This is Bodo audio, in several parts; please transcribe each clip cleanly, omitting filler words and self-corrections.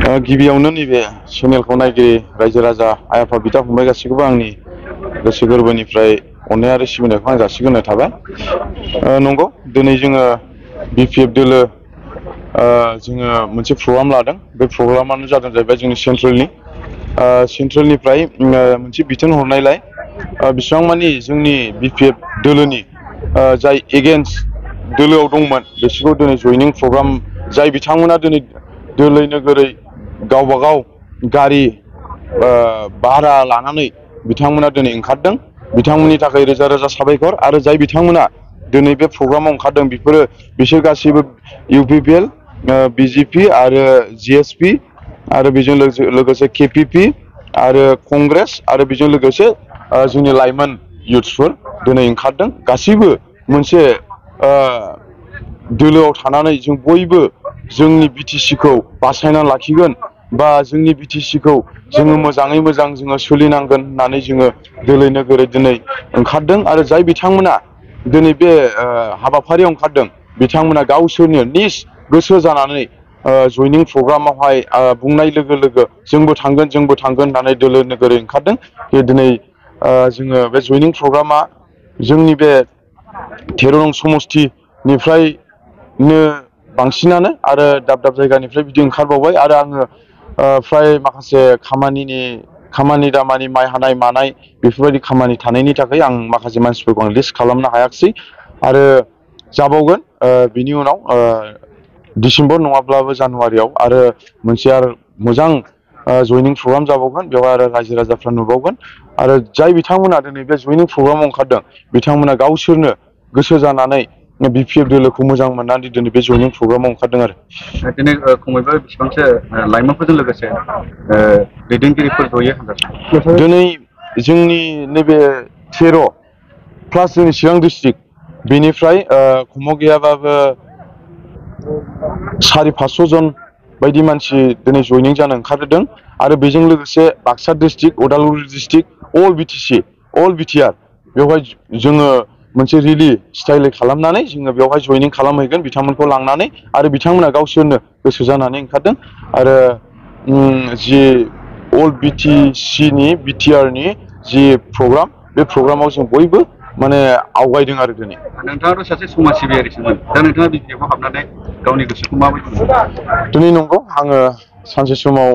गिबियावनो नैबे चेनेलखौ नायगिरि रायजो राजा आइ आफा बिदा फंबाय गासैखौबो आंनि गोसो गोरबोनिफ्राय अननाय आरो सिबिनायखौ आं जासिग्रोनाय थाबाय। नंगौ दिनै जोङो बिपिएफ दोलो जोङो मोनसे प्रग्राम लादों। बे प्रग्रामानो जादों जाहैबाय जोंनि सेन्ट्रेलनिफ्राय मोनसे बिथोन हरनायलाय बिसिबां मानि जोंनि बिपिएफ दोलोनि जाय एगेन्स्ट दोलोआव दंमोन बिसोरखौ दिनै जयनिं प्रग्राम जाय बिथांमोना दिनै दोलै नोगोरै गावबागाव गारि भारा लानानै बिथांमोना दिनै ओंखारदों। बिथांमोननि थाखाय रोजा रोजा साबायखर। आरो जाय बिथांमोना दिनै बे प्रग्रामाव ओंखारदों बिसोर गासैबो इउपिपिएल, बिजेपि आरो जिएसपि आरो बेजों लोगोसे केपिपि आरो कंग्रेस आरो बेजों लोगोसे जोंनि लाइमोन इयुथ्सफोर दिनै ओंखारदों। गासैबो मोनसे दोलोआव थानानै जों बयबो जोंनि बिटिसिखौ बासायना लाखिगोन बा जोंनि बिटिसिखौ जोङो मोजाङै मोजां जोङो सोलिनांगोन होननानै जोङो दोलै नोगोरै दिनै ओंखारदों। आरो जाय बिथांमोना दिनै बे हाबाफारियाव ओंखारदों बिथांमोना गावसोरनो निज गोसो जानानै जयनिं प्रग्रामावहाय बुंनाय लोगो लोगो जोंबो थांगोन होननानै दोलो नोगोरै ओंखारदों। दिनै जोङो बे जयनिं प्रग्रामा जोंनि बे 13 नं समस्थिनिफ्रायनो बांसिनानो आरो दाब दाब जायगानिफ्राय बिदि ओंखारबावबाय। आरो आङो फ्राय माखासे खामानि दामानि माइ हानाय मानाय बेफोरबायदि खामानि थानायनि थाखाय आं माखासे मानसिफोरखौ आं लिस्ट खालामनो हायाखिसै। आरो जाबावगोन बिनि उनाव डिसेम्बर नङाब्लाबो जानुवारियाव आरो मोनसे आरो मोजां जयनिं प्रग्राम जाबावगोन। बेवहाय आरो रायजो राजाफ्रा नुबावगोन। आरो जाय बिथांमोना दिनै बे जयनिं प्रग्रामाव ओंखारदों बिथांमोना गावसोरनो गोसो जानानै बिपिएफ दोलोखौ मोजां मोननानै दिनै बे जयनिं प्रग्रामाव ओंखारदों। आरो दिनै खमैबो बेसेबांसो लाइमोनफोरजों लोगोसे दैदेनगिरिफोर जयो होनजादों? दिनै जोंनि नैबे 13 प्लास जोंनि चिरां डिस्ट्रिक्ट बेनिफ्राय खमाव गैयाबाबो 400-500 जन बायदि मानसि दिनै जयनिं जानो ओंखारदों। आरो बेजों लोगोसे बाक्सा डिस्ट्रिक्ट, उदालगुरि डिस्ट्रिक्ट, अल बिटिसि, अल बिटिआर बेवहाय जोङो मोनसे रेलि स्टाइलै खालामनानै जोङो बेवहाय जयनिं खालामहैगोन बिथांमोनखौ लांनानै। आरो बिथांमोना गावसोरनो गोसो जानानै ओंखारदों। आरो जि अल बिटिसिनि बिटिआरनि जि प्रग्राम बे प्रग्रामाव जों बयबो माने आवगायदों। आरो दिनै नोंथाङाथ' सासे समाज सिबियारिसोमोन, दा नोंथाङा बिपिएफआव हाबनानै गावनि गोसोखौ माबायदि मोनो? दिनै नंगौ आङो सानसे समाव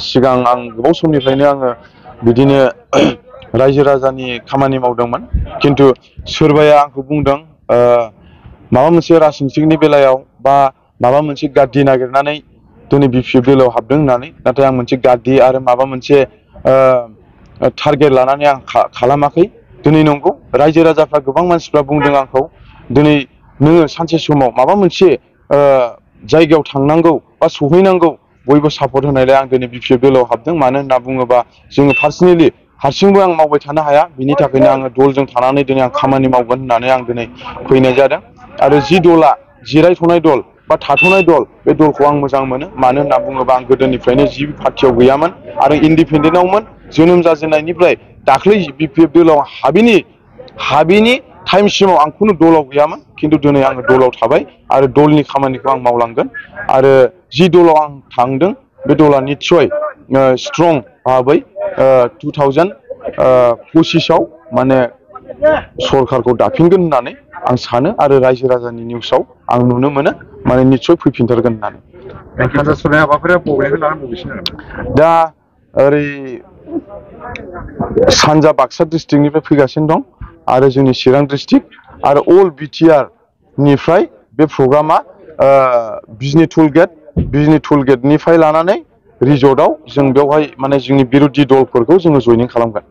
सिगां आं गोबाव समनिफ्रायनो आङो बिदिनो रायजो राजानि खामानि मावदोंमोन। खिन्थु सोरबाया आंखौ बुंदों माबा मोनसे राजनितिकनि बेलायाव बा माबा मोनसे गाद्दि नागिरनानै दिनै बिपिएफ दोलोआव हाबदों होननानै। नाथाय आं मोनसे गाद्दि आरो माबा मोनसे टारगेट लानानै आं खालामाखै। दिनै नंगौ रायजो राजाफ्रा गोबां मानसिफ्रा बुंदों आंखौ दिनै नोङो सानसे समाव माबा मोनसे जायगायाव थांनांगौ बा सहैनांगौ बयबो सापर्ट होनायलाय आं दिनै बिपिएफ दोलोआव हाबदों। मानो होनना बुङोबा जोङो पार्सनेलि हारसिंबो आं मावबाय थानो हाया। बिनि थाखायनो आङो दलजों थानानै दिनै आं खामानि मावगोन होननानै आं दिनै फैनाय जादों। आरो जि दला जिरायथ'नाय दल बा थाथ'नाय दल बे दलखौ आं मोजां मोनो। मानो होनना बुङोबा आं गोदोनिफ्रायनो जि पार्टियाव गैयामोन आरो इन्डिपेन्डेन्टआवमोन। जोनोम जाजेननायनिफ्राय दाख्लै बिपिएफ दोलोआव हाबिनि टाइमसिमाव आं खुनु दलाव गैयामोन। खिन्थु दिनै आङो दलाव थाबाय आरो दलनि खामानिखौ आं मावलांगोन। आरो जि दलाव आं थांदों बे दला निस्सय स्ट्रं भाबै 2025आव माने सरखारखौ दाफिनगोन होननानै आं सानो। आरो रायजो राजानि निउसाव आं नुनो मोनो माने निस्सय फैफिनथारगोन होननानै। दा ओरै सानजा बाक्सा डिस्ट्रिक्टनिफ्राय फैगासिनो दं आरो जोंनि चिरां डिस्ट्रिक्ट आरो अल बिटिआर निफ्राय बे प्रग्रामा बिजनि टुल गेटनिफ्राय लानानै रिजर्टआव जों बेवहाय माने जोंनि बिर'धि दलफोरखौ जोङो जयनिं खालामगोन।